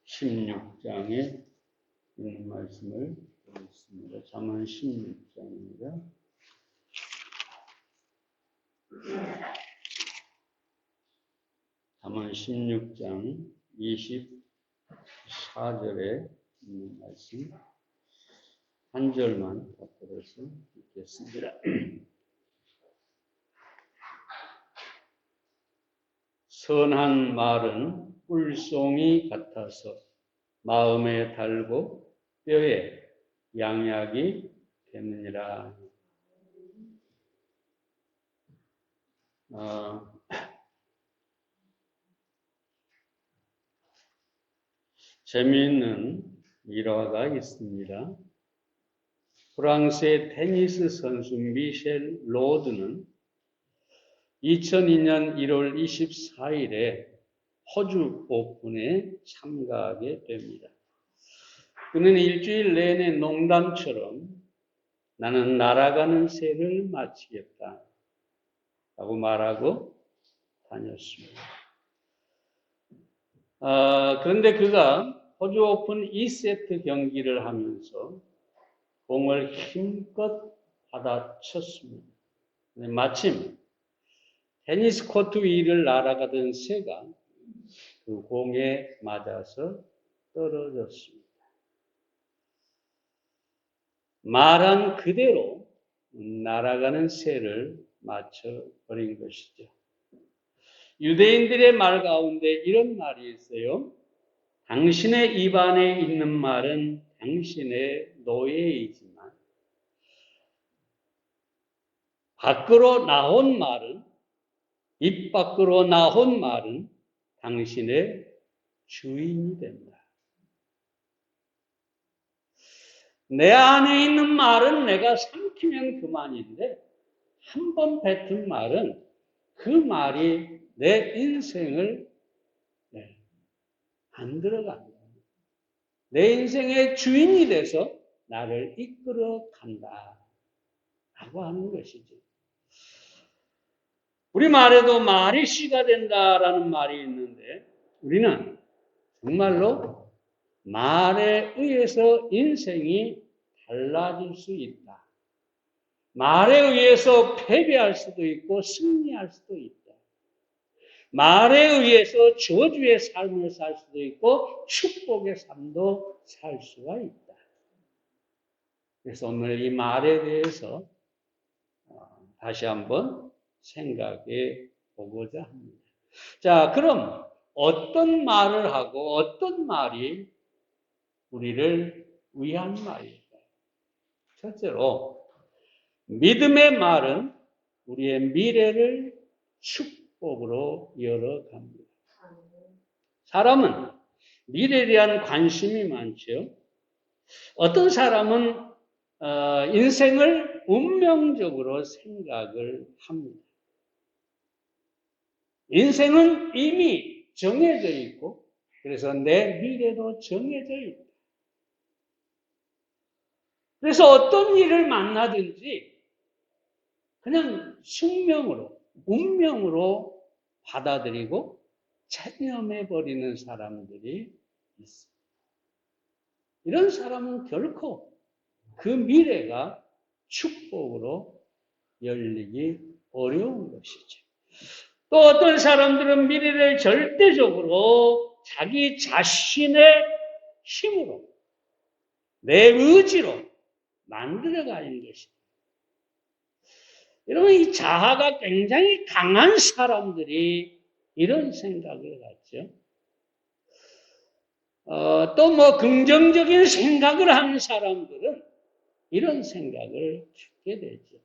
16장에 있는 말씀을 보겠습니다. 잠언 16장입니다. 잠언 16장 24절에 있는 말씀 한 절만 바꿔서 읽겠습니다. 선한 말은 꿀송이 같아서 마음에 달고 뼈에 양약이 되느니라. 재미있는 일화가 있습니다. 프랑스의 테니스 선수 미셸 로드는 2002년 1월 24일에 호주 오픈에 참가하게 됩니다. 그는 일주일 내내 농담처럼 나는 날아가는 새를 마치겠다 라고 말하고 다녔습니다. 그런데 그가 호주 오픈 2세트 경기를 하면서 공을 힘껏 받아쳤습니다. 마침 테니스 코트 위를 날아가던 새가 그 공에 맞아서 떨어졌습니다. 말한 그대로 날아가는 새를 맞춰버린 것이죠. 유대인들의 말 가운데 이런 말이 있어요. 당신의 입안에 있는 말은 당신의 노예이지만 입 밖으로 나온 말은 당신의 주인이 된다. 내 안에 있는 말은 내가 삼키면 그만인데 한 번 뱉은 말은 그 말이 내 인생을 만들어간다. 내 인생의 주인이 돼서 나를 이끌어 간다. 라고 하는 것이죠. 우리 말에도 말이 씨가 된다라는 말이 있는데 우리는 정말로 말에 의해서 인생이 달라질 수 있다. 말에 의해서 패배할 수도 있고 승리할 수도 있다. 말에 의해서 저주의 삶을 살 수도 있고 축복의 삶도 살 수가 있다. 그래서 오늘 이 말에 대해서 다시 한번 생각해 보고자 합니다. 자, 그럼 어떤 말을 하고 어떤 말이 우리를 위한 말일까요? 첫째로 믿음의 말은 우리의 미래를 축복으로 열어갑니다. 사람은 미래에 대한 관심이 많죠. 어떤 사람은 인생을 운명적으로 생각을 합니다. 인생은 이미 정해져 있고 그래서 내 미래도 정해져 있다. 그래서 어떤 일을 만나든지 그냥 숙명으로, 운명으로 받아들이고 체념해버리는 사람들이 있습니다. 이런 사람은 결코 그 미래가 축복으로 열리기 어려운 것이죠. 또 어떤 사람들은 미래를 절대적으로 자기 자신의 힘으로, 내 의지로 만들어가는 것입니다. 여러분, 이 자아가 굉장히 강한 사람들이 이런 생각을 갖죠. 또 긍정적인 생각을 하는 사람들은 이런 생각을 갖게 되죠.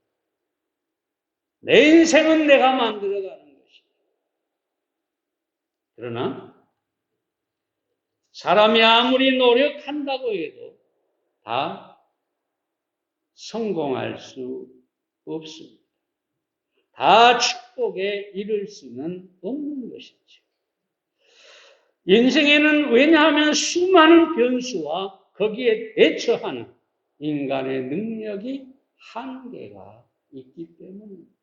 내 인생은 내가 만들어가는 것이다. 그러나 사람이 아무리 노력한다고 해도 다 성공할 수 없습니다. 다 축복에 이를 수는 없는 것이죠. 인생에는 왜냐하면 수많은 변수와 거기에 대처하는 인간의 능력이 한계가 있기 때문입니다.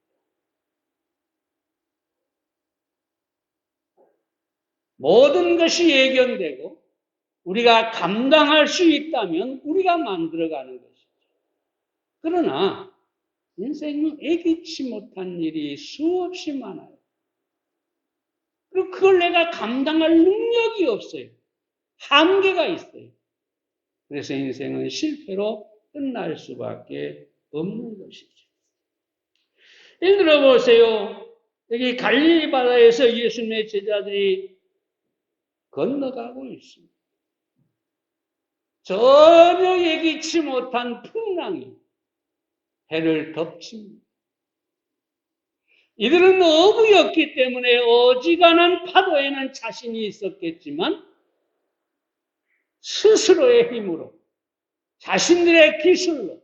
모든 것이 예견되고 우리가 감당할 수 있다면 우리가 만들어가는 것이죠. 그러나 인생은 예기치 못한 일이 수없이 많아요. 그리고 그걸 내가 감당할 능력이 없어요. 한계가 있어요. 그래서 인생은 실패로 끝날 수밖에 없는 것이죠. 예를 들어 보세요. 여기 갈릴리 바다에서 예수님의 제자들이 건너가고 있습니다. 전혀 예기치 못한 풍랑이 해를 덮칩니다. 이들은 어부였기 때문에 어지간한 파도에는 자신이 있었겠지만 스스로의 힘으로 자신들의 기술로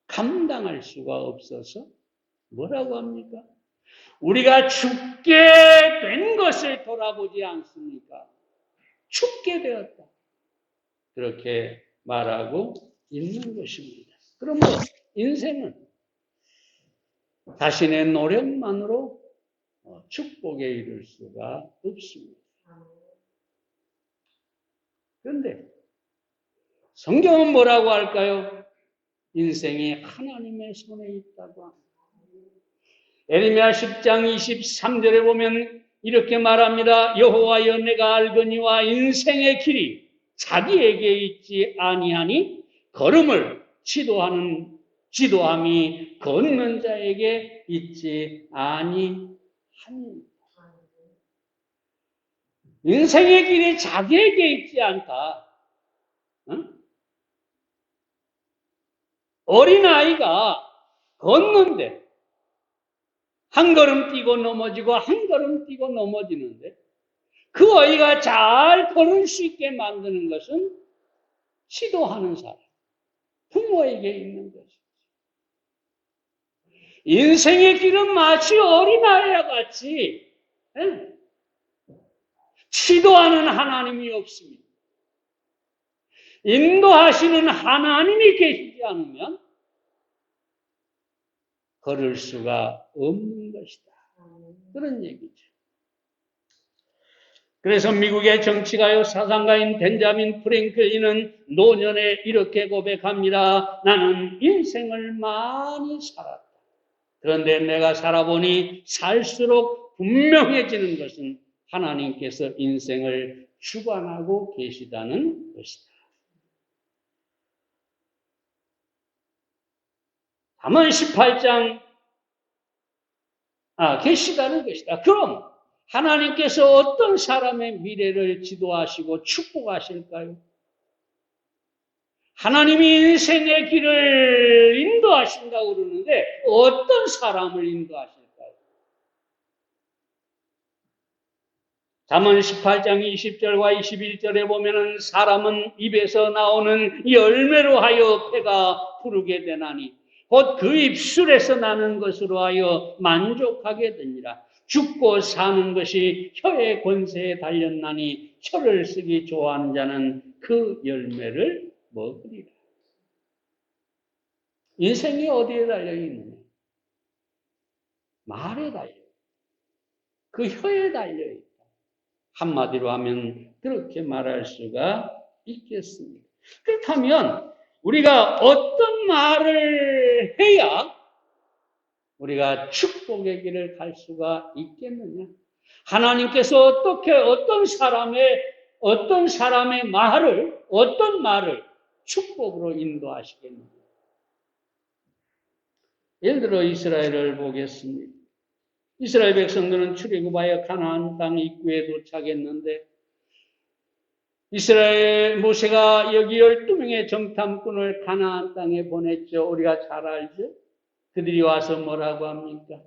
감당할 수가 없어서 뭐라고 합니까? 우리가 죽게 된 것을 돌아보지 않습니까? 죽게 되었다. 그렇게 말하고 있는 것입니다. 그러면 인생은 자신의 노력만으로 축복에 이를 수가 없습니다. 그런데 성경은 뭐라고 할까요? 인생이 하나님의 손에 있다고 합니다. 에레미야 10장 23절에 보면 이렇게 말합니다. 여호와여 내가 알거니와 인생의 길이 자기에게 있지 아니하니 걸음을 지도함이 걷는 자에게 있지 아니하니. 인생의 길이 자기에게 있지 않다. 응? 어린아이가 걷는데 한 걸음 뛰고 넘어지고 한 걸음 뛰고 넘어지는데 그 아이가 잘 걸을 수 있게 만드는 것은 지도하는 사람, 부모에게 있는 것이죠. 인생의 길은 마치 어린아이와 같이 지도하는 하나님이 없습니다. 인도하시는 하나님이 계시지 않으면 걸을 수가 없는 것이다. 그런 얘기죠. 그래서 미국의 정치가요, 사상가인 벤자민 프랭클린은 노년에 이렇게 고백합니다. 나는 인생을 많이 살았다. 그런데 내가 살아보니 살수록 분명해지는 것은 하나님께서 인생을 주관하고 계시다는 것이다. 잠언 18장 계시다는 것이다. 그럼 하나님께서 어떤 사람의 미래를 지도하시고 축복하실까요? 하나님이 인생의 길을 인도하신다고 그러는데 어떤 사람을 인도하실까요? 잠언 18장 20절과 21절에 보면은 사람은 입에서 나오는 열매로 하여 배가 부르게 되나니 곧 그 입술에서 나는 것으로 하여 만족하게 되니라. 죽고 사는 것이 혀의 권세에 달렸나니 혀를 쓰기 좋아하는 자는 그 열매를 먹으리라. 인생이 어디에 달려있느냐? 말에 달려있다. 그 혀에 달려있다. 한마디로 하면 그렇게 말할 수가 있겠습니다. 그렇다면 우리가 어떤 말을 해야 우리가 축복의 길을 갈 수가 있겠느냐? 하나님께서 어떤 사람의 말을, 어떤 말을 축복으로 인도하시겠느냐? 예를 들어 이스라엘을 보겠습니다. 이스라엘 백성들은 출애굽하여 가나안 땅 입구에 도착했는데 이스라엘 모세가 여기 12명의 정탐꾼을 가나안 땅에 보냈죠. 우리가 잘 알죠? 그들이 와서 뭐라고 합니까?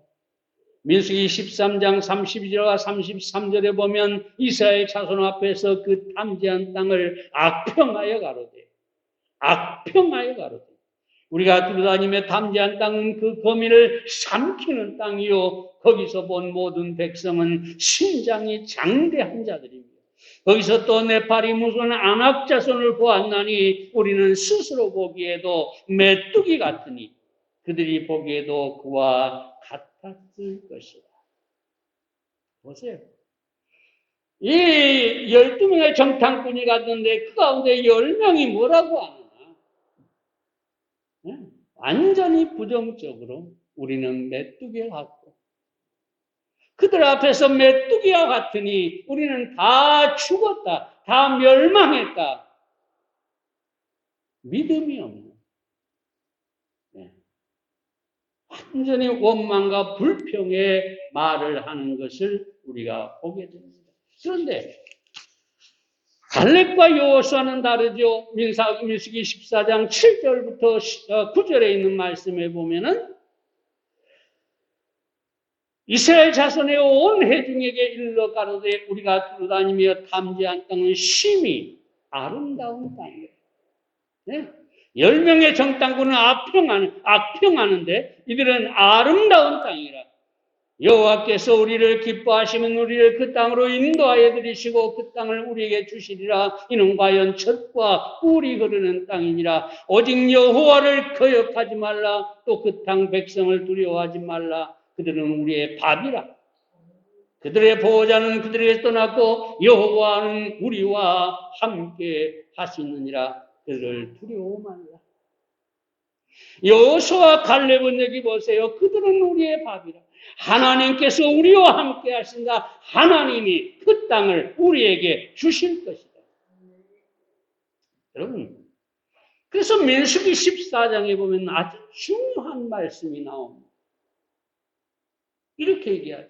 민수기 13장 32절과 33절에 보면 이스라엘 자손 앞에서 그 탐지한 땅을 악평하여 가로되 우리가 두루다니며 탐지한 땅은 그 거민을 삼키는 땅이요 거기서 본 모든 백성은 신장이 장대한 자들입니다. 거기서 또 네팔이 무슨 아낙 자손을 보았나니 우리는 스스로 보기에도 메뚜기 같으니 그들이 보기에도 그와 같았을 것이다. 보세요. 이 12명의 정탐꾼이 갔는데 그 가운데 10명이 뭐라고 하느냐? 완전히 부정적으로 우리는 메뚜기와 같고 그들 앞에서 메뚜기와 같으니 우리는 다 죽었다. 다 멸망했다. 믿음이 없는. 완전히 원망과 불평의 말을 하는 것을 우리가 보게 됩니다. 그런데 갈렙과 여호수아는 다르죠. 민수기 14장 7절부터 9절에 있는 말씀에 보면은 이스라엘 자손의 온 회중에게 일러 가로되 우리가 두루다니며 탐지한 땅은 심히 아름다운 땅이에요. 네? 10명의 정탐꾼은 악평하는데 이들은 아름다운 땅이라. 여호와께서 우리를 기뻐하시면 우리를 그 땅으로 인도하여 들이시고 그 땅을 우리에게 주시리라. 이는 과연 젖과 꿀이 흐르는 땅이니라. 오직 여호와를 거역하지 말라. 또 그 땅 백성을 두려워하지 말라. 그들은 우리의 밥이라. 그들의 보호자는 그들에게 떠났고 여호와는 우리와 함께 하시느니라. 그들을 두려워 말라. 여호수아와 갈렙은 여기 보세요. 그들은 우리의 밥이라. 하나님께서 우리와 함께 하신다. 하나님이 그 땅을 우리에게 주실 것이다. 여러분, 그래서 민수기 14장에 보면 아주 중요한 말씀이 나옵니다. 이렇게 얘기하죠.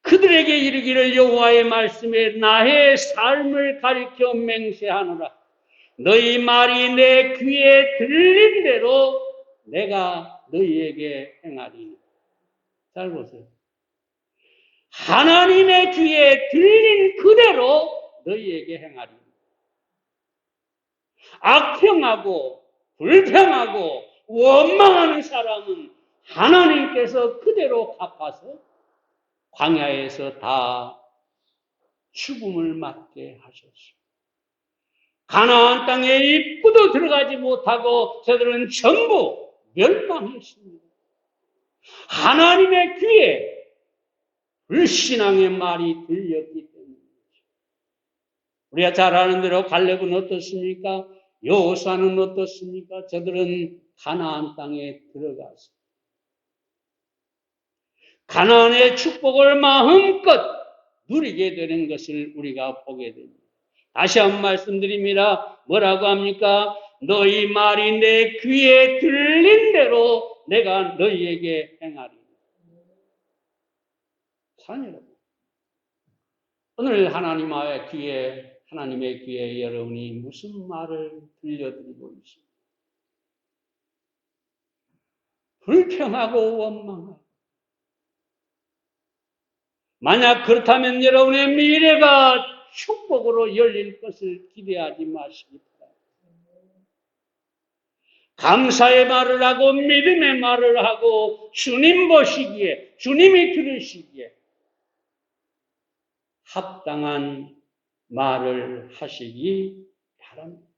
그들에게 이르기를 여호와의 말씀에 나의 삶을 가리켜 맹세하노라. 너희 말이 내 귀에 들린 대로 내가 너희에게 행하리니. 잘 보세요. 하나님의 귀에 들린 그대로 너희에게 행하리니. 악평하고 불평하고 원망하는 사람은 하나님께서 그대로 갚아서 광야에서 다 죽음을 맞게 하셨습니다. 가나안 땅에 입구도 들어가지 못하고 저들은 전부 멸망했습니다. 하나님의 귀에 불신앙의 말이 들렸기 때문이죠. 우리가 잘 아는 대로 갈렙은 어떻습니까? 여호수아는 어떻습니까? 저들은 가나안 땅에 들어가서 가나안의 축복을 마음껏 누리게 되는 것을 우리가 보게 됩니다. 다시 한번 말씀드립니다. 뭐라고 합니까? 너희 말이 내 귀에 들린 대로 내가 너희에게 행하리. 사랑하는 여러분, 오늘 하나님의 귀에 여러분이 무슨 말을 들려드리고 있습니까? 불평하고 원망하고. 만약 그렇다면 여러분의 미래가 축복으로 열릴 것을 기대하지 마시기 바랍니다. 감사의 말을 하고 믿음의 말을 하고 주님 보시기에, 주님이 들으시기에 합당한 말을 하시기 바랍니다.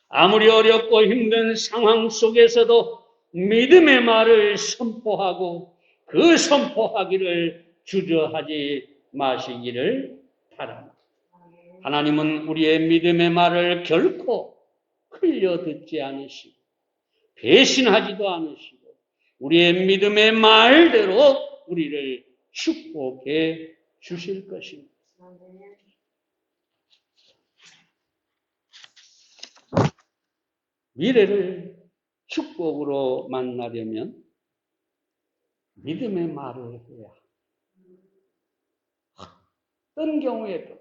아무리 어렵고 힘든 상황 속에서도 믿음의 말을 선포하고 그 선포하기를 주저하지 마시기를 바랍니다. 하나님은 우리의 믿음의 말을 결코 흘려 듣지 않으시고 배신하지도 않으시고 우리의 믿음의 말대로 우리를 축복해 주실 것입니다. 미래를 축복으로 만나려면 믿음의 말을 해야 어떤 경우에도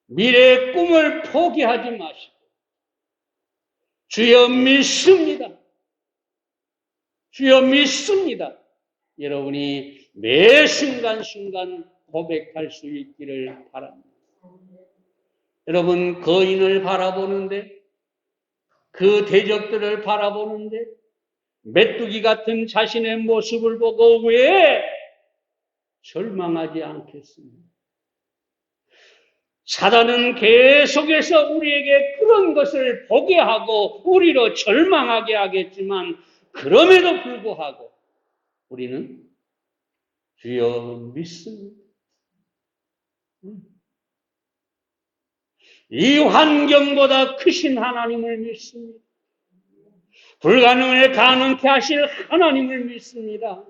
미래의 꿈을 포기하지 마시고 주여 믿습니다. 주여 믿습니다. 여러분이 매 순간순간 고백할 수 있기를 바랍니다. 여러분 거인을 바라보는데 그 대적들을 바라보는데 메뚜기 같은 자신의 모습을 보고 왜 절망하지 않겠습니까? 사단은 계속해서 우리에게 그런 것을 보게 하고 우리로 절망하게 하겠지만 그럼에도 불구하고 우리는 주여 믿습니다. 이 환경보다 크신 하나님을 믿습니다. 불가능을 가능케 하실 하나님을 믿습니다.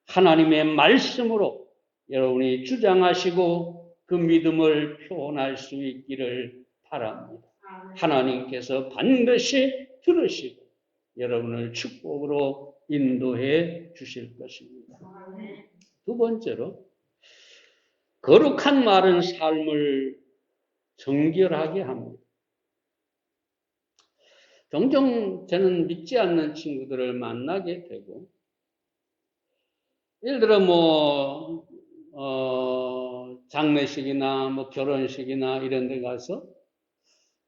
하나님의 말씀으로 여러분이 주장하시고 그 믿음을 표현할 수 있기를 바랍니다. 하나님께서 반드시 들으시고 여러분을 축복으로 인도해 주실 것입니다. 두 번째로, 거룩한 말은 삶을 정결하게 합니다. 종종 저는 믿지 않는 친구들을 만나게 되고, 예를 들어 장례식이나 결혼식이나 이런 데 가서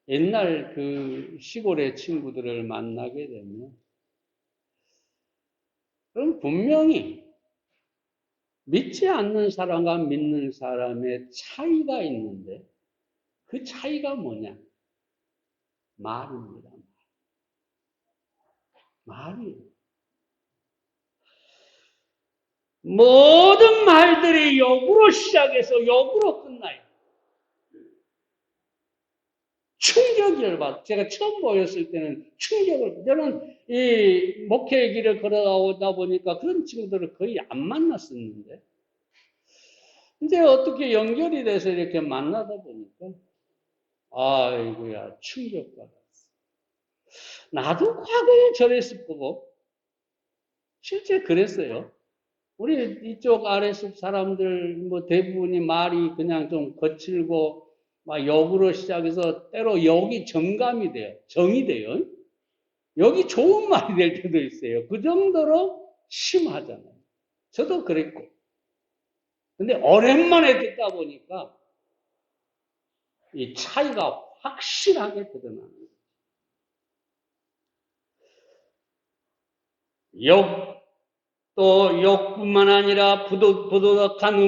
옛날 그 시골의 친구들을 만나게 되면, 그럼 분명히 믿지 않는 사람과 믿는 사람의 차이가 있는데, 그 차이가 뭐냐? 말입니다. 말이에요. 모든 말들이 욕으로 시작해서 욕으로 끝나요. 충격을 받아. 제가 처음 보였을 때는 충격을, 저는 이 목회의 길을 걸어오다 보니까 그런 친구들을 거의 안 만났었는데, 이제 어떻게 연결이 돼서 이렇게 만나다 보니까, 아이고야, 충격받았어. 나도 과거에 저랬을 거고, 실제 그랬어요. 우리 이쪽 아래숲 사람들 대부분이 말이 그냥 좀 거칠고 막 욕으로 시작해서 때로 욕이 정감이 돼요. 정이 돼요. 욕이 좋은 말이 될 때도 있어요. 그 정도로 심하잖아요. 저도 그랬고. 근데 오랜만에 듣다 보니까 이 차이가 확실하게 드러나는 거예요. 또 욕뿐만 아니라 부도덕한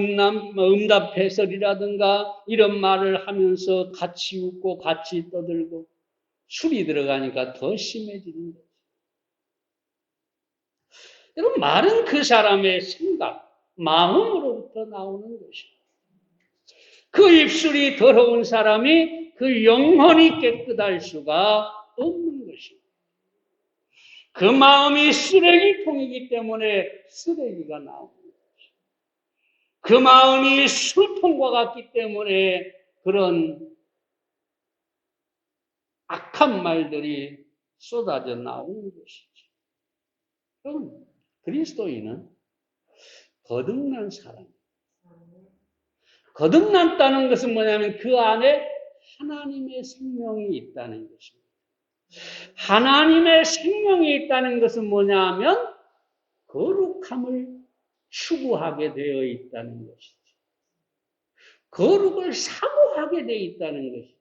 응답해설이라든가 이런 말을 하면서 같이 웃고 같이 떠들고, 술이 들어가니까 더 심해지는 거죠. 여러분, 말은 그 사람의 생각, 마음으로부터 나오는 것입니다. 그 입술이 더러운 사람이 그 영혼이 깨끗할 수가 없는 것입니다. 그 마음이 쓰레기통이기 때문에 쓰레기가 나오는 것입니다. 그 마음이 술통과 같기 때문에 그런 악한 말들이 쏟아져 나오는 것이죠. 그럼 그리스도인은 거듭난 사람. 거듭났다는 것은 뭐냐면 그 안에 하나님의 생명이 있다는 것입니다. 하나님의 생명이 있다는 것은 뭐냐면 거룩함을 추구하게 되어 있다는 것이죠. 거룩을 사모하게 되어 있다는 것이죠.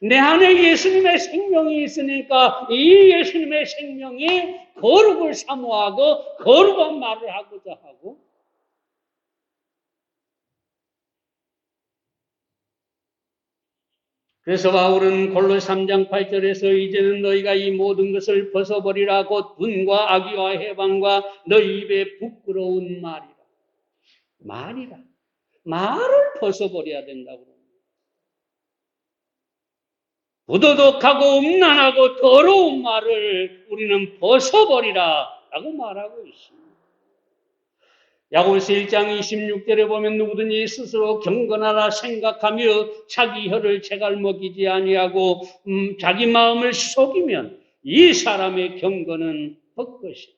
내 안에 예수님의 생명이 있으니까 이 예수님의 생명이 거룩을 사모하고 거룩한 말을 하고자 하고, 그래서 바울은 골로새 3장 8절에서 이제는 너희가 이 모든 것을 벗어버리라. 곧 분과 악의와 해방과 너희 입에 부끄러운 말이라. 말을 벗어버려야 된다고. 부도덕하고 음란하고 더러운 말을 우리는 벗어버리라 라고 말하고 있습니다. 야고보서 1장 26절에 보면 누구든지 스스로 경건하라 생각하며 자기 혀를 채갈먹이지 아니하고 자기 마음을 속이면 이 사람의 경건은 헛것이다.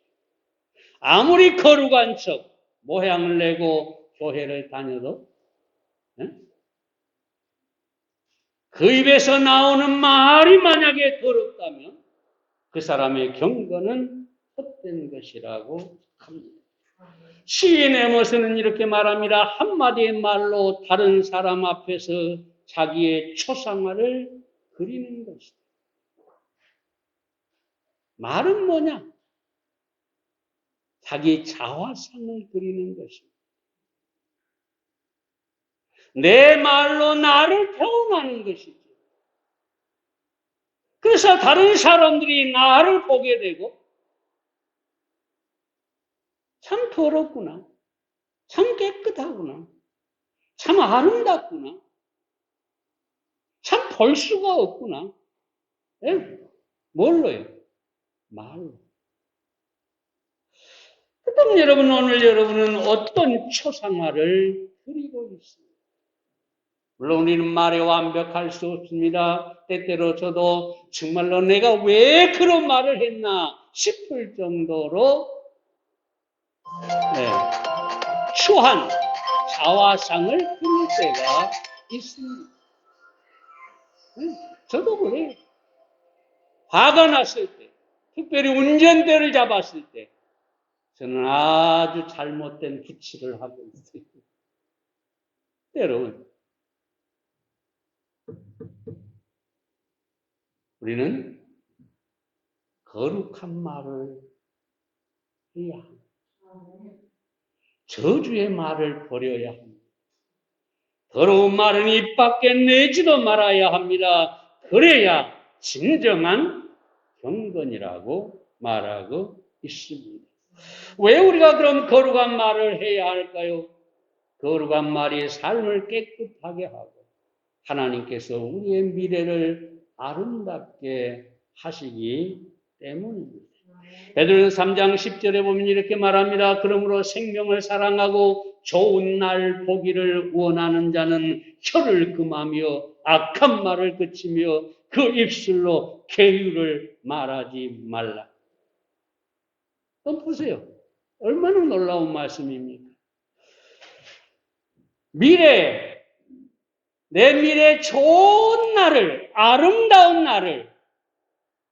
아무리 거룩한 척 모양을 내고 교회를 다녀도 그 입에서 나오는 말이 만약에 더럽다면 그 사람의 경건은 헛된 것이라고 합니다. 시인 에머스는 이렇게 말합니다. 한마디의 말로 다른 사람 앞에서 자기의 초상화를 그리는 것이다. 말은 뭐냐? 자기 자화상을 그리는 것입니다. 내 말로 나를 표현하는 것이죠. 그래서 다른 사람들이 나를 보게 되고 참 더럽구나. 참 깨끗하구나. 참 아름답구나. 참 볼 수가 없구나. 예? 뭘로요? 말로. 그럼 여러분, 오늘 여러분은 어떤 초상화를 그리고 있습니다. 물론 우리는 말에 완벽할 수 없습니다. 때때로 저도 정말로 내가 왜 그런 말을 했나 싶을 정도로 추한 자화상을 그릴 때가 있습니다. 저도 그래요. 화가 났을 때, 특별히 운전대를 잡았을 때 저는 아주 잘못된 부치를 하고 있어요. 때로는 우리는 거룩한 말을 해야 합니다. 저주의 말을 버려야 합니다. 더러운 말은 입 밖에 내지도 말아야 합니다. 그래야 진정한 경건이라고 말하고 있습니다. 왜 우리가 그럼 거룩한 말을 해야 할까요? 거룩한 말이 삶을 깨끗하게 하고 하나님께서 우리의 미래를 아름답게 하시기 때문입니다. 베드로전서 3장 10절에 보면 이렇게 말합니다. 그러므로 생명을 사랑하고 좋은 날 보기를 원하는 자는 혀를 금하며 악한 말을 그치며 그 입술로 계율을 말하지 말라. 보세요. 얼마나 놀라운 말씀입니까? 내 미래 좋은 날을, 아름다운 날을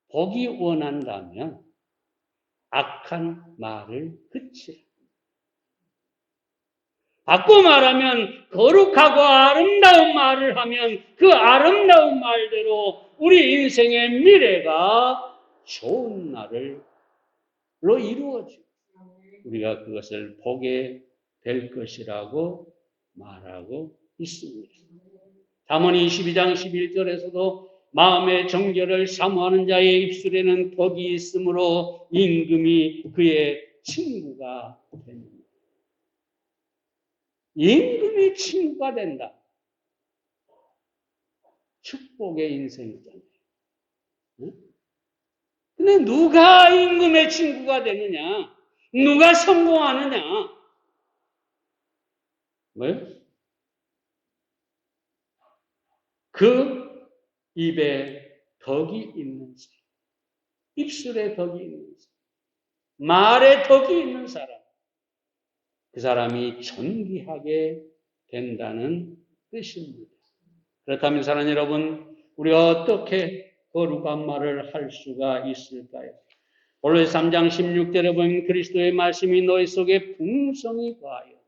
보기 원한다면 악한 말을 그치라. 바꿔 말하면 거룩하고 아름다운 말을 하면 그 아름다운 말대로 우리 인생의 미래가 좋은 날로 이루어지고 우리가 그것을 보게 될 것이라고 말하고 있습니다. 잠언 22장 11절에서도 마음의 정결을 사모하는 자의 입술에는 덕이 있으므로 임금이 그의 친구가 됩니다. 임금이 친구가 된다. 축복의 인생이잖아요. 근데 누가 임금의 친구가 되느냐? 누가 성공하느냐? 뭐요? 그 입에 덕이 있는 사람, 입술에 덕이 있는 사람, 말에 덕이 있는 사람, 그 사람이 존귀하게 된다는 뜻입니다. 그렇다면 사랑하는 여러분, 우리가 어떻게 거룩한 말을 할 수가 있을까요? 골로새 3장 16절에 보면 그리스도의 말씀이 너희 속에 풍성히 거하여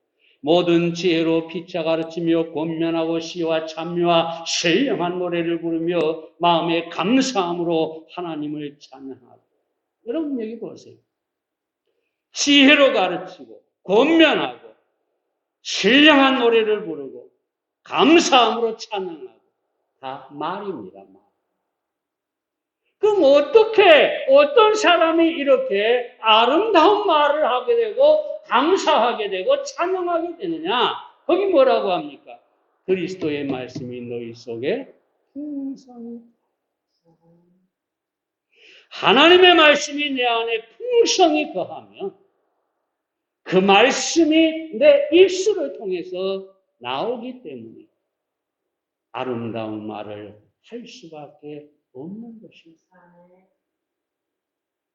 모든 지혜로 피차 가르치며 권면하고 시와 찬미와 신령한 노래를 부르며 마음의 감사함으로 하나님을 찬양하고. 여러분 여기 보세요. 지혜로 가르치고 권면하고 신령한 노래를 부르고 감사함으로 찬양하고 다 말입니다. 말. 그럼 어떤 사람이 이렇게 아름다운 말을 하게 되고 감사하게 되고 찬양하게 되느냐? 거기 뭐라고 합니까? 그리스도의 말씀이 너희 속에 풍성히 하나님의 말씀이 내 안에 풍성히 거하면 그 말씀이 내 입술을 통해서 나오기 때문에 아름다운 말을 할 수밖에 없는 것입니다.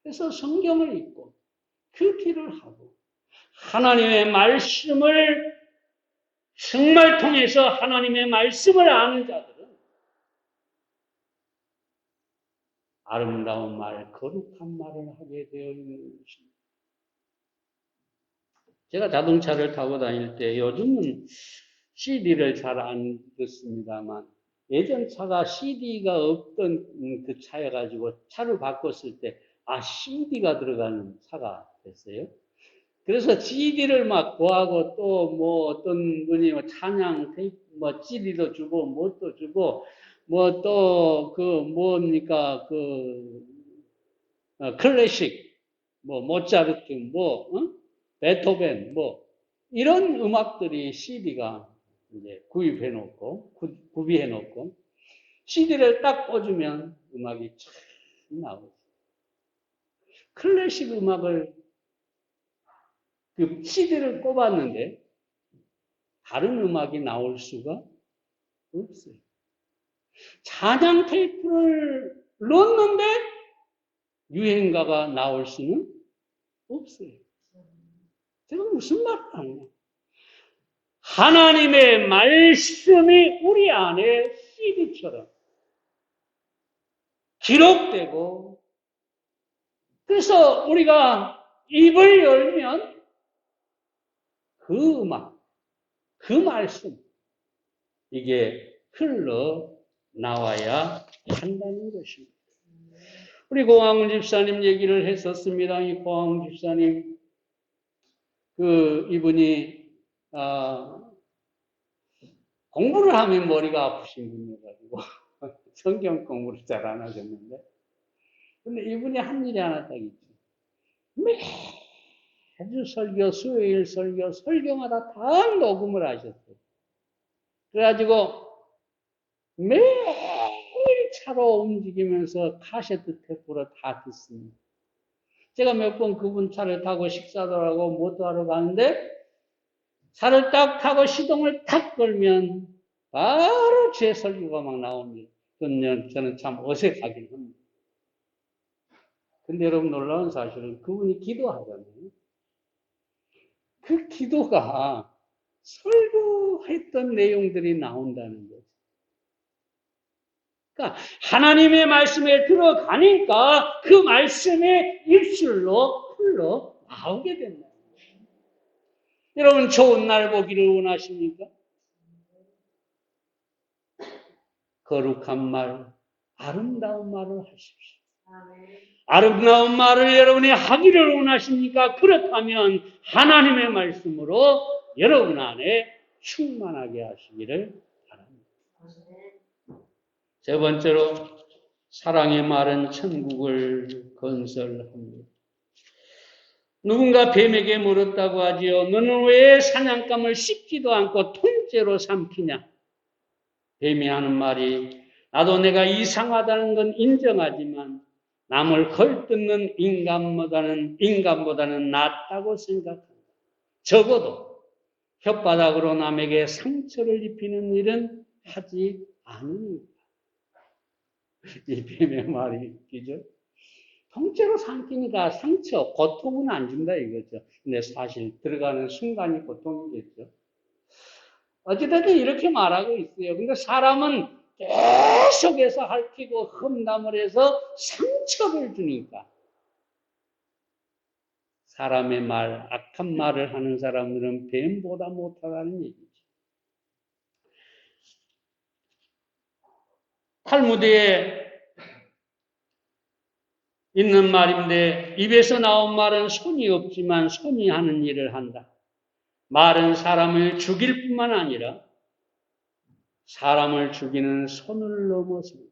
그래서 성경을 읽고 큐티를 하고 하나님의 말씀을 정말 통해서 하나님의 말씀을 아는 자들은 아름다운 말, 거룩한 말을 하게 되어 있는 것입니다. 제가 자동차를 타고 다닐 때 요즘은 CD를 잘 안 듣습니다만 예전 차가 CD가 없던 그 차여가지고 차를 바꿨을 때 CD가 들어가는 차가 됐어요. 그래서 CD를 막 구하고 또 뭐 어떤 분이 찬양 테이프 뭐 CD도 주고 뭣도 주고 뭐 또 그 뭡니까 그 클래식 뭐 모차르트 뭐 베토벤 뭐 이런 음악들이 CD가 이제 구입해 놓고, 구비해 놓고, CD를 딱 꽂으면 음악이 쫙 나오죠. 클래식 음악을, 그 CD를 꼽았는데, 다른 음악이 나올 수가 없어요. 찬양 테이프를 넣었는데, 유행가가 나올 수는 없어요. 제가 무슨 말을 하냐. 하나님의 말씀이 우리 안에 CD처럼 기록되고, 그래서 우리가 입을 열면 그 음악, 그 말씀, 이게 흘러나와야 한다는 것입니다. 우리 고항 집사님 얘기를 했었습니다. 이 고항 집사님, 이분이, 공부를 하면 머리가 아프신 분이어가지고, 성경 공부를 잘 안 하셨는데, 근데 이분이 한 일이 하나 딱 있죠. 매주 설교, 수요일 설교, 설교마다 다 녹음을 하셨어요. 그래가지고, 매일 차로 움직이면서 카세트 테이프로 다 듣습니다. 제가 몇 번 그분 차를 타고 식사도 하고 뭐도 하러 가는데, 차를 딱 타고 시동을 탁 걸면 바로 제 설교가 막 나옵니다. 저는 참 어색하긴 합니다. 근데 여러분 놀라운 사실은 그분이 기도하잖아요. 그 기도가 설교했던 내용들이 나온다는 거죠. 그러니까 하나님의 말씀에 들어가니까 그 말씀의 입술로 흘러 나오게 된다. 여러분 좋은 날 보기를 원하십니까? 거룩한 말, 아름다운 말을 하십시오. 아름다운 말을 여러분이 하기를 원하십니까? 그렇다면 하나님의 말씀으로 여러분 안에 충만하게 하시기를 바랍니다. 세 번째로 사랑의 말은 천국을 건설합니다. 누군가 뱀에게 물었다고 하지요. 너는 왜 사냥감을 씹지도 않고 통째로 삼키냐? 뱀이 하는 말이 나도 내가 이상하다는 건 인정하지만 남을 걸뜯는 인간보다는 낫다고 생각한다. 적어도 혓바닥으로 남에게 상처를 입히는 일은 하지 않으니까. 이 뱀의 말이 웃기죠? 통째로 삼키니까 상처, 고통은 안 준다 이거죠. 근데 사실 들어가는 순간이 고통이겠죠. 어찌됐든 이렇게 말하고 있어요. 근데 사람은 계속해서 핥히고 험담을 해서 상처를 주니까 사람의 말, 악한 말을 하는 사람들은 뱀보다 못하다는 얘기죠. 탈무드에 있는 말인데 입에서 나온 말은 손이 없지만 손이 하는 일을 한다. 말은 사람을 죽일 뿐만 아니라 사람을 죽이는 손을 넘어섭니다.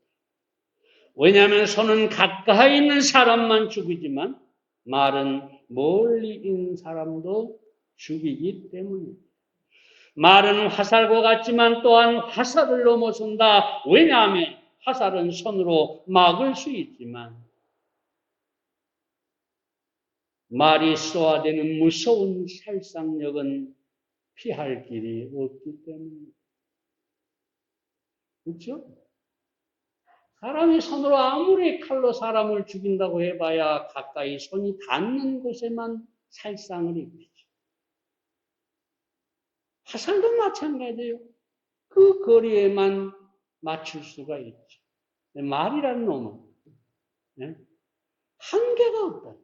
왜냐하면 손은 가까이 있는 사람만 죽이지만 말은 멀리 있는 사람도 죽이기 때문입니다. 말은 화살과 같지만 또한 화살을 넘어선다. 왜냐하면 화살은 손으로 막을 수 있지만 말이 쏘아대는 무서운 살상력은 피할 길이 없기 때문입니다. 그렇죠? 사람이 손으로 아무리 칼로 사람을 죽인다고 해봐야 가까이 손이 닿는 곳에만 살상을 입히죠. 화살도 마찬가지예요. 그 거리에만 맞출 수가 있죠. 말이라는 놈은 한계가 없다.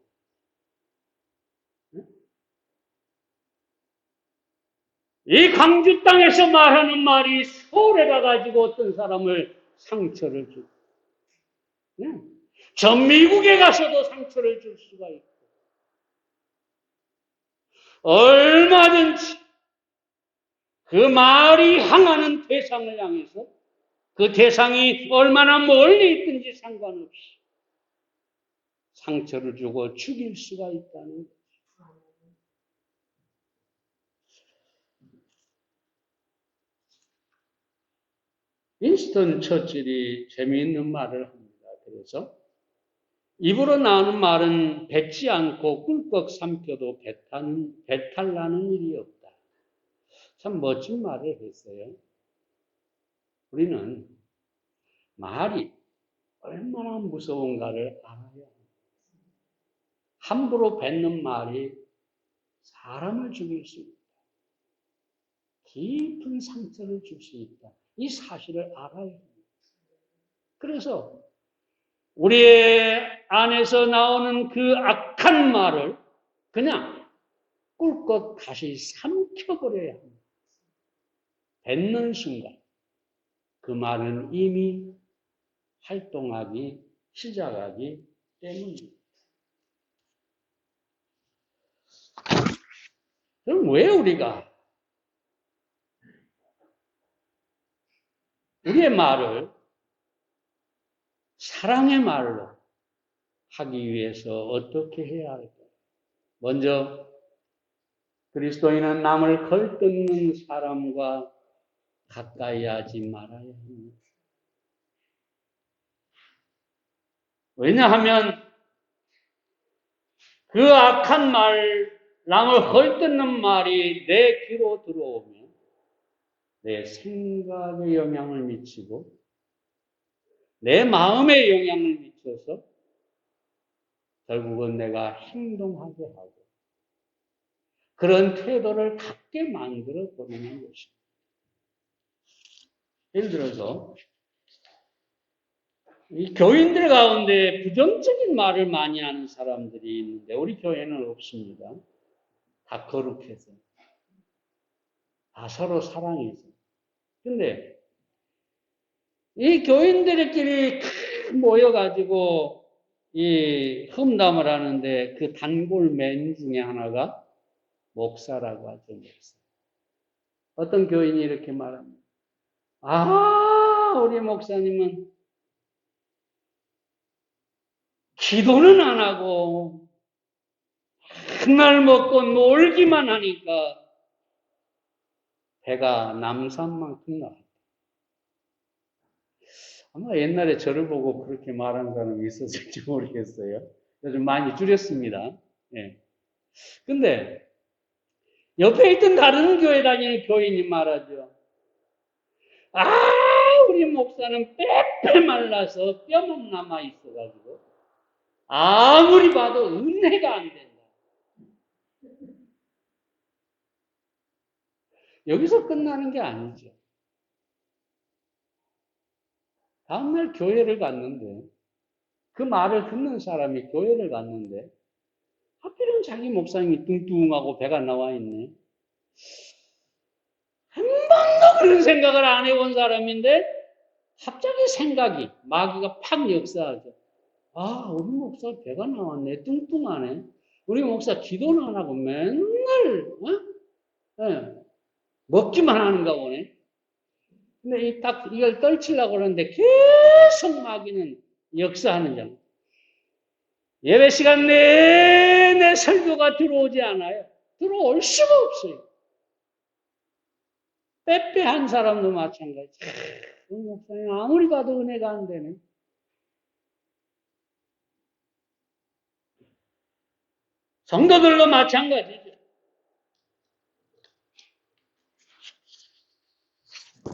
이 광주 땅에서 말하는 말이 서울에 가가지고 어떤 사람을 상처를 주고, 저 미국에 가서도 상처를 줄 수가 있고, 얼마든지 그 말이 향하는 대상을 향해서 그 대상이 얼마나 멀리 있든지 상관없이 상처를 주고 죽일 수가 있다는 거죠. 윈스턴 처칠이 재미있는 말을 합니다. 그래서 입으로 나오는 말은 뱉지 않고 꿀꺽 삼켜도 배탈 나는 일이 없다. 참 멋진 말을 했어요. 우리는 말이 얼마나 무서운가를 알아야 합니다. 함부로 뱉는 말이 사람을 죽일 수 있다. 깊은 상처를 줄 수 있다. 이 사실을 알아야 합니다. 그래서 우리의 안에서 나오는 그 악한 말을 그냥 꿀꺽 다시 삼켜버려야 합니다. 뱉는 순간 그 말은 이미 활동하기 시작하기 때문입니다. 그럼 왜 우리가 우리의 말을 사랑의 말로 하기 위해서 어떻게 해야 할까요? 먼저 그리스도인은 남을 걸뜯는 사람과 가까이 하지 말아야 합니다. 왜냐하면 그 악한 말, 남을 걸뜯는 말이 내 귀로 들어오면 내 생각에 영향을 미치고 내 마음에 영향을 미쳐서 결국은 내가 행동하게 하고 그런 태도를 갖게 만들어 버리는 것입니다. 예를 들어서 이 교인들 가운데 부정적인 말을 많이 하는 사람들이 있는데 우리 교회는 없습니다. 다 거룩해서 다 서로 사랑해서. 근데 이 교인들끼리 모여가지고 이 험담을 하는데 그 단골맨 중에 하나가 목사라고 하죠. 목사. 어떤 교인이 이렇게 말합니다. 우리 목사님은 기도는 안 하고 한날 먹고 놀기만 하니까 배가 남산만큼 나왔다. 아마 옛날에 저를 보고 그렇게 말한 사람이 있었을지 모르겠어요. 요즘 많이 줄였습니다. 예. 근데 옆에 있던 다른 교회 다니는 교인이 말하죠. 우리 목사는 빼빼 말라서 뼈만 남아 있어가지고 아무리 봐도 은혜가 안 된다. 여기서 끝나는 게 아니죠. 다음날 교회를 갔는데 그 말을 듣는 사람이 교회를 갔는데 하필은 자기 목사님이 뚱뚱하고 배가 나와 있네. 한 번도 그런 생각을 안 해본 사람인데 갑자기 생각이 마귀가 팍 역사하죠. 우리 목사 배가 나왔네. 뚱뚱하네. 우리 목사 기도는 안 하고 맨날 먹기만 하는가 보네. 근데 이걸 떨치려고 그러는데 계속 마귀는 역사하는 점. 예배 시간 내내 설교가 들어오지 않아요. 들어올 수가 없어요. 빼빼한 사람도 마찬가지. 우리 목사님 아무리 봐도 은혜가 안 되네. 성도들도 마찬가지죠.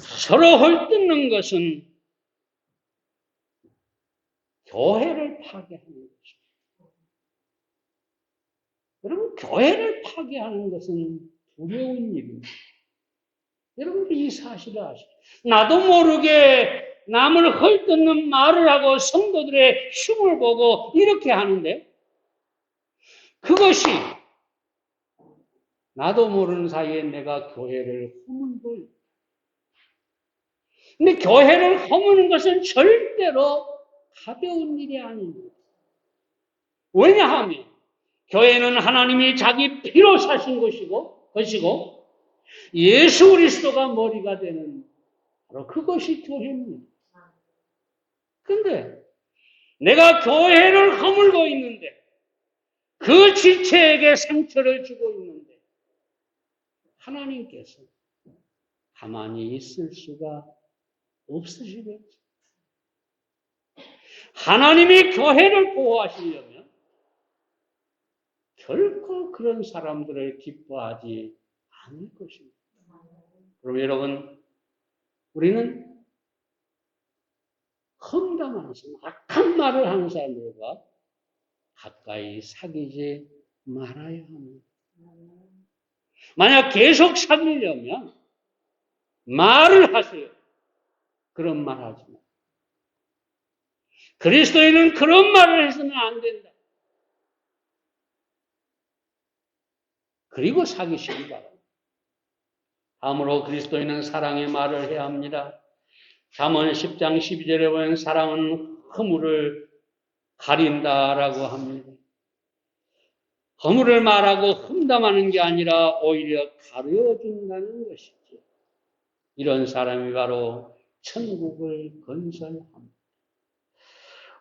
서로 헐뜯는 것은 교회를 파괴하는 것입니다. 여러분, 교회를 파괴하는 것은 두려운 일입니다. 여러분, 이 사실을 아시죠? 나도 모르게 남을 헐뜯는 말을 하고 성도들의 흉을 보고 이렇게 하는데 그것이 나도 모르는 사이에 내가 교회를 허물고 있다. 근데 교회를 허무는 것은 절대로 가벼운 일이 아닙니다. 왜냐하면 교회는 하나님이 자기 피로 사신 것이고 예수 그리스도가 머리가 되는 바로 그것이 교회입니다. 근데 내가 교회를 허물고 있는데 그 지체에게 상처를 주고 있는데 하나님께서 가만히 있을 수가 없으시겠죠. 하나님이 교회를 보호하시려면 결코 그런 사람들을 기뻐하지 않을 것입니다. 그럼 여러분, 우리는 험담하는 악한 말을 하는 사람들과 가까이 사귀지 말아야 합니다. 만약 계속 사귀려면 말을 하세요. 그런 말 하지 마. 그리스도인은 그런 말을 해서는 안 된다. 그리고 사귀시기 바랍니다. 다음으로 그리스도인은 사랑의 말을 해야 합니다. 잠언 10장 12절에 보면 사랑은 허물을 가린다라고 합니다. 허물을 말하고 험담하는 게 아니라 오히려 가려준다는 것이죠. 이런 사람이 바로 천국을 건설합니다.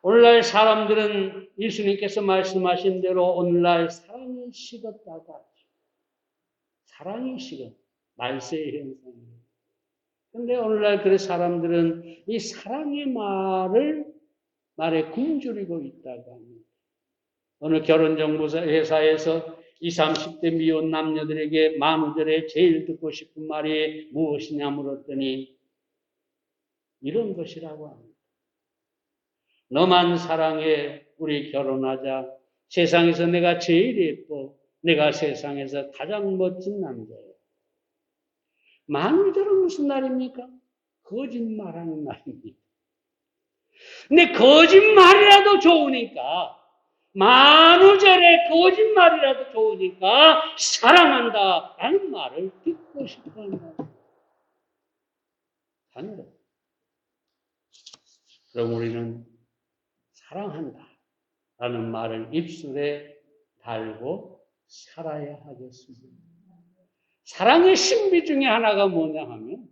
오늘날 사람들은 예수님께서 말씀하신 대로 오늘날 사랑이 식었다고 하죠. 사랑이 식은 말세의 현상이에요. 그런데 오늘날 그 사람들은 이 사랑의 말에 굶주리고 있다고 합니다. 어느 결혼정보사 회사에서 20, 30대 미혼 남녀들에게 만우절에 제일 듣고 싶은 말이 무엇이냐 물었더니 이런 것이라고 합니다. 너만 사랑해, 우리 결혼하자. 세상에서 내가 제일 예뻐. 내가 세상에서 가장 멋진 남자예요. 만우절은 무슨 날입니까? 거짓말하는 날입니다. 근데 거짓말이라도 좋으니까, 만우절에 거짓말이라도 좋으니까 사랑한다 라는 말을 듣고 싶어 한다. 아니다. 그럼 우리는 사랑한다 라는 말을 입술에 달고 살아야 하겠습니다. 사랑의 신비 중에 하나가 뭐냐 하면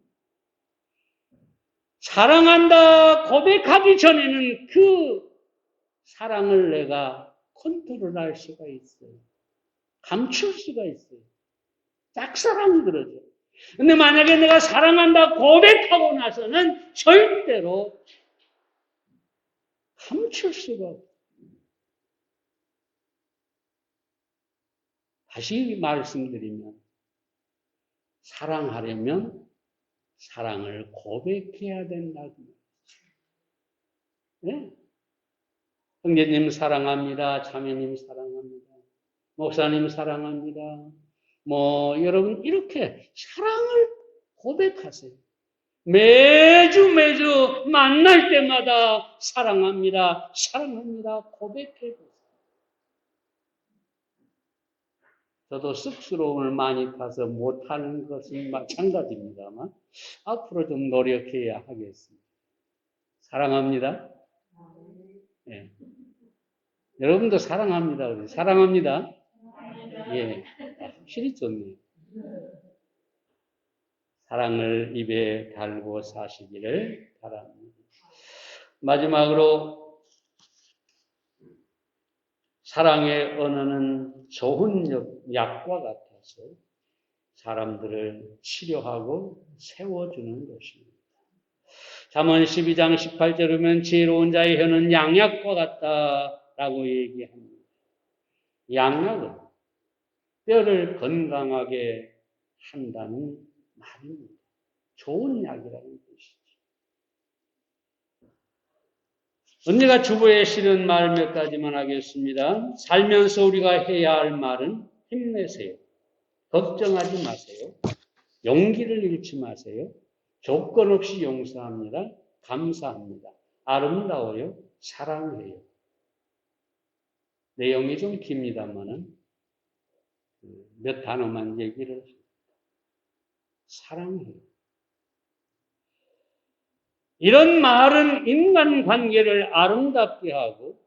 사랑한다 고백하기 전에는 그 사랑을 내가 컨트롤할 수가 있어요. 감출 수가 있어요. 짝사랑이 그러죠. 근데 만약에 내가 사랑한다 고백하고 나서는 절대로 감출 수가 없어요. 다시 말씀드리면 사랑하려면 사랑을 고백해야 된다고. 네? 형제님 사랑합니다. 자매님 사랑합니다. 목사님 사랑합니다. 여러분 이렇게 사랑을 고백하세요. 매주 만날 때마다 사랑합니다. 사랑합니다. 고백해보세요. 저도 쑥스러움을 많이 타서 못하는 것은 마찬가지입니다만 앞으로 좀 노력해야 하겠습니다. 사랑합니다. 예. 여러분도 사랑합니다. 사랑합니다. 예. 확실히 좋네요. 사랑을 입에 달고 사시기를 바랍니다. 마지막으로 사랑의 언어는 좋은 약과 같아서 사람들을 치료하고 세워주는 것입니다. 잠언 12장 18절에 보면 지혜로운 자의 혀는 양약과 같다라고 얘기합니다. 양약은 뼈를 건강하게 한다는 말입니다. 좋은 약이라는 것이죠. 언니가 주부에 실은 말 몇 가지만 하겠습니다. 살면서 우리가 해야 할 말은 힘내세요. 걱정하지 마세요. 용기를 잃지 마세요. 조건 없이 용서합니다. 감사합니다. 아름다워요. 사랑해요. 내용이 좀 깁니다만은 몇 단어만 얘기를 합니다. 사랑해요. 이런 말은 인간관계를 아름답게 하고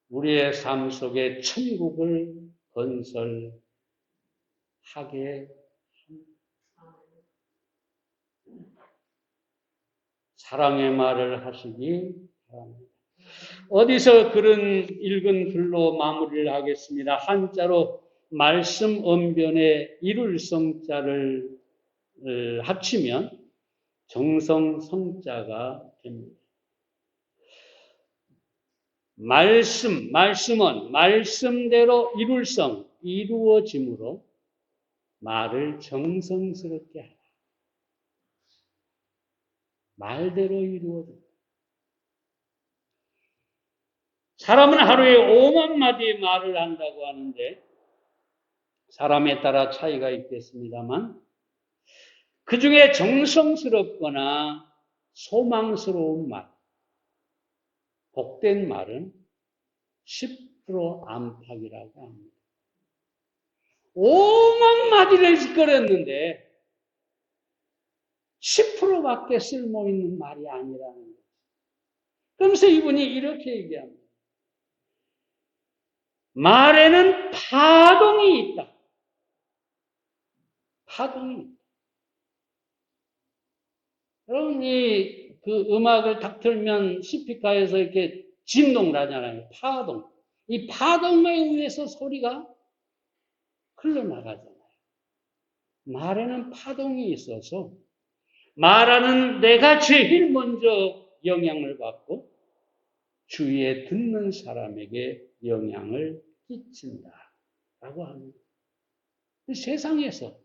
우리의 삶 속에 천국을 건설하게 합니다. 사랑의 말을 하시기 바랍니다. 어디서 그런 읽은 글로 마무리를 하겠습니다. 한자로 말씀 언변에 이룰 성자를 합치면 정성성자가 됩니다. 말씀은 말씀대로 이루어짐으로 말을 정성스럽게 하라. 말대로 이루어져. 사람은 하루에 5만 마디의 말을 한다고 하는데 사람에 따라 차이가 있겠습니다만 그 중에 정성스럽거나 소망스러운 말, 복된 말은 10% 안팎이라고 합니다. 5만 마디를 짓거렸는데 10%밖에 쓸모있는 말이 아니라는 거예요. 그러면서 이분이 이렇게 얘기합니다. 말에는 파동이 있다. 파동이 있다. 여러분, 그 음악을 딱 틀면 스피커에서 이렇게 진동을 하잖아요. 파동. 이 파동에 의해서 소리가 흘러나가잖아요. 말에는 파동이 있어서 말하는 내가 제일 먼저 영향을 받고 주위에 듣는 사람에게 영향을 끼친다라고 합니다. 세상에서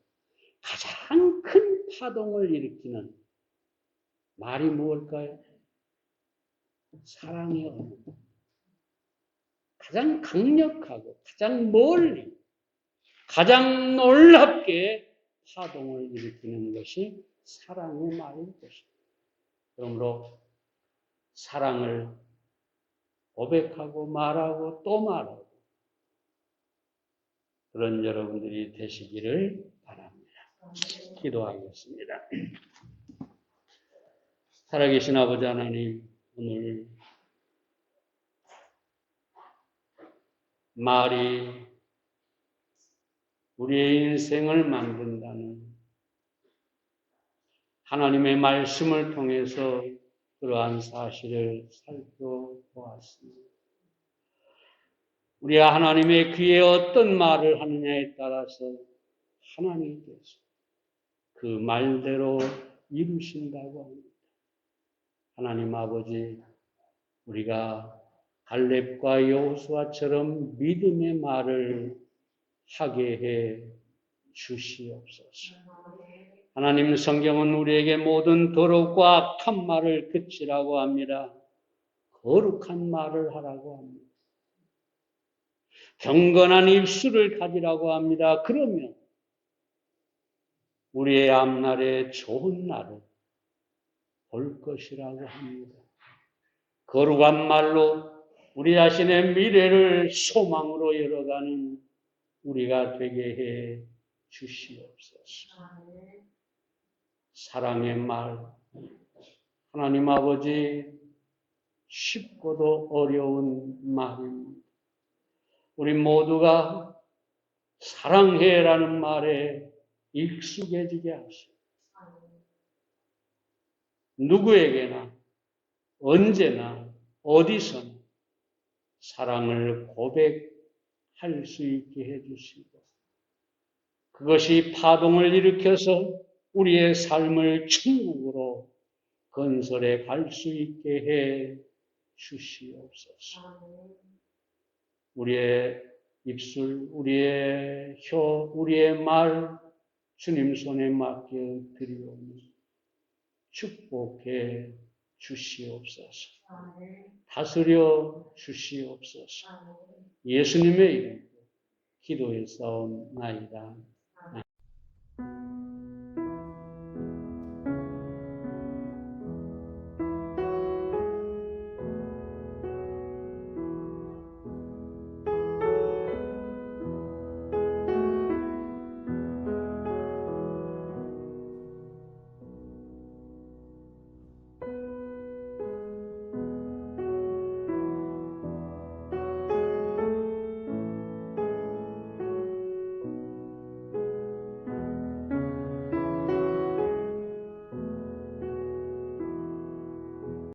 가장 큰 파동을 일으키는 말이 무엇일까요? 사랑의 언어. 가장 강력하고 가장 멀리 가장 놀랍게 파동을 일으키는 것이 사랑의 말일 것입니다. 그러므로 사랑을 고백하고 말하고 또 말하고 그런 여러분들이 되시기를 바랍니다. 기도하겠습니다. 살아계신 아버지 하나님, 오늘 말이 우리의 인생을 만든다는 하나님의 말씀을 통해서 그러한 사실을 살펴보았습니다. 우리가 하나님의 귀에 어떤 말을 하느냐에 따라서 하나님께서 그 말대로 이루신다고 합니다. 하나님 아버지, 우리가 갈렙과 여호수아처럼 믿음의 말을 하게 해 주시옵소서. 하나님, 성경은 우리에게 모든 더럽고 악한 말을 그치라고 합니다. 거룩한 말을 하라고 합니다. 경건한 입술을 가지라고 합니다. 그러면 우리의 앞날에 좋은 날을 볼 것이라고 합니다. 거룩한 말로 우리 자신의 미래를 소망으로 열어가는 우리가 되게 해 주시옵소서. 사랑의 말, 하나님 아버지, 쉽고도 어려운 말입니다. 우리 모두가 사랑해라는 말에 익숙해지게 하시고 누구에게나 언제나 어디서나 사랑을 고백할 수 있게 해주시고 그것이 파동을 일으켜서 우리의 삶을 천국으로 건설해 갈 수 있게 해 주시옵소서. 우리의 입술, 우리의 혀, 우리의 말 주님 손에 맡겨 드리오니 축복해 주시옵소서. 다스려 주시옵소서. 예수님의 이름으로 기도에 싸움나이다.